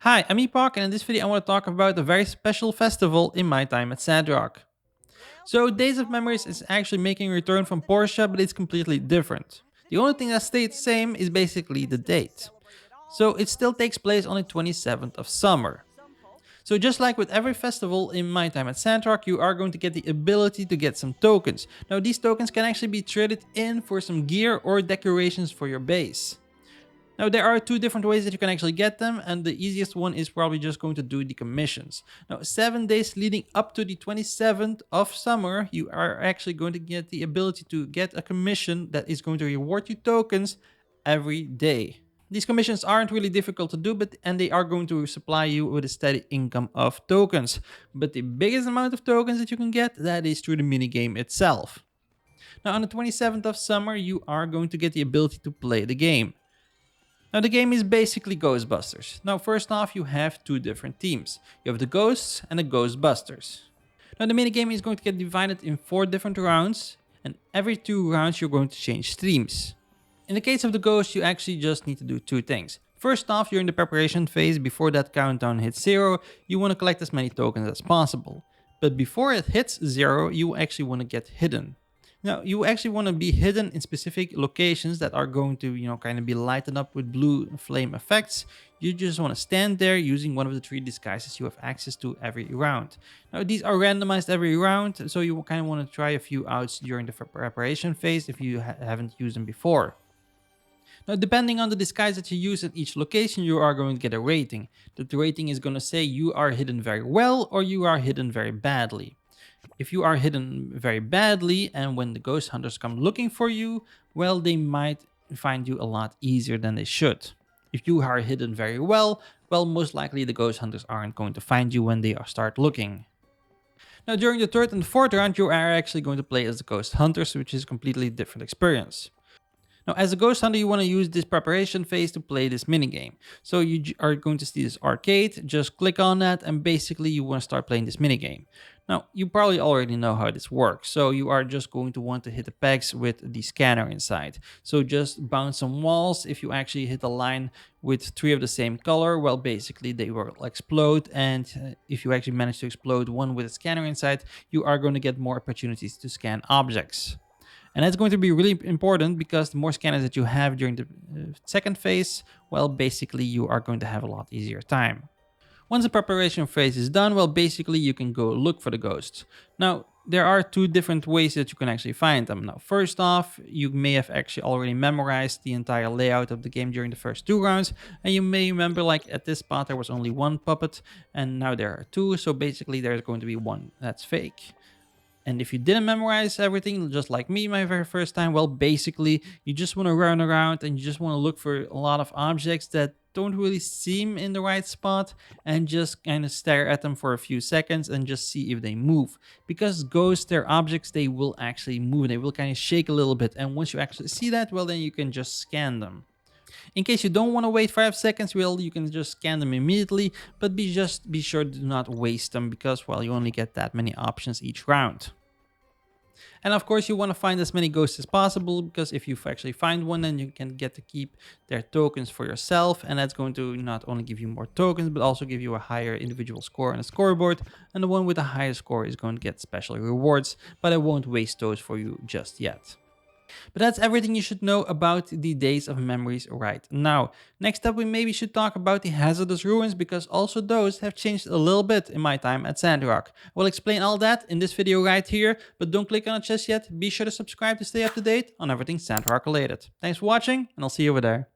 Hi, I'm Epokk, and in this video I want to talk about a very special festival in my time at Sandrock. So Days of Memories is actually making a return from Porsche, but it's completely different. The only thing that stayed the same is basically the date. So it still takes place on the 27th of summer. So just like with every festival in my time at Sandrock, you are going to get the ability to get some tokens. Now these tokens can actually be traded in for some gear or decorations for your base. Now, there are two different ways that you can actually get them, and the easiest one is probably just going to do the commissions. Now, 7 days leading up to the 27th of summer, you are actually going to get the ability to get a commission that is going to reward you tokens every day. These commissions aren't really difficult to do, and they are going to supply you with a steady income of tokens. But the biggest amount of tokens that you can get, that is through the minigame itself. Now, on the 27th of summer, you are going to get the ability to play the game. Now the game is basically Ghostbusters. Now first off, you have two different teams. You have the Ghosts and the Ghostbusters. Now the minigame is going to get divided in 4 different rounds, and every 2 rounds you're going to change teams. In the case of the Ghosts, you actually just need to do 2 things. First off, you're in the preparation phase. Before that countdown hits 0, you want to collect as many tokens as possible. But before it hits 0, you actually want to get hidden. Now, you actually want to be hidden in specific locations that are going to, kind of be lighted up with blue flame effects. You just want to stand there using one of the 3 disguises you have access to every round. Now, these are randomized every round, so you kind of want to try a few outs during the preparation phase if you haven't used them before. Now, depending on the disguise that you use at each location, you are going to get a rating. The rating is going to say you are hidden very well or you are hidden very badly. If you are hidden very badly and when the ghost hunters come looking for you, well, they might find you a lot easier than they should. If you are hidden very well, most likely the ghost hunters aren't going to find you when they start looking. Now, during the 3rd and 4th round, you are actually going to play as the ghost hunters, which is a completely different experience. Now, as a ghost hunter, you want to use this preparation phase to play this minigame. So you are going to see this arcade, just click on that, and basically you want to start playing this minigame. Now, you probably already know how this works. So you are just going to want to hit the pegs with the scanner inside. So just bounce some walls. If you actually hit a line with 3 of the same color, well, basically they will explode. And if you actually manage to explode one with a scanner inside, you are going to get more opportunities to scan objects. And that's going to be really important because the more scanners that you have during the 2nd phase, well, basically you are going to have a lot easier time. Once the preparation phase is done, well, basically you can go look for the ghosts. Now, there are 2 different ways that you can actually find them. Now, first off, you may have actually already memorized the entire layout of the game during the first 2 rounds. And you may remember, like, at this spot there was only 1 puppet, and now there are 2. So basically there's going to be 1 that's fake. And if you didn't memorize everything, just like me my very first time, well, basically, you just want to run around and you just want to look for a lot of objects that don't really seem in the right spot and just kind of stare at them for a few seconds and just see if they move. Because ghosts, they're objects, they will actually move. They will kind of shake a little bit. And once you actually see that, well, then you can just scan them. In case you don't want to wait 5 seconds, well, you can just scan them immediately, but be sure to not waste them because, well, you only get that many options each round. And of course, you want to find as many ghosts as possible because if you actually find one, then you can get to keep their tokens for yourself. And that's going to not only give you more tokens, but also give you a higher individual score on the scoreboard. And the one with the highest score is going to get special rewards, but I won't waste those for you just yet. But that's everything you should know about the Days of Memories right now. Next up, we maybe should talk about the hazardous ruins because also those have changed a little bit in my time at Sandrock. We'll explain all that in this video right here, but don't click on it just yet. Be sure to subscribe to stay up to date on everything Sandrock related. Thanks for watching, and I'll see you over there.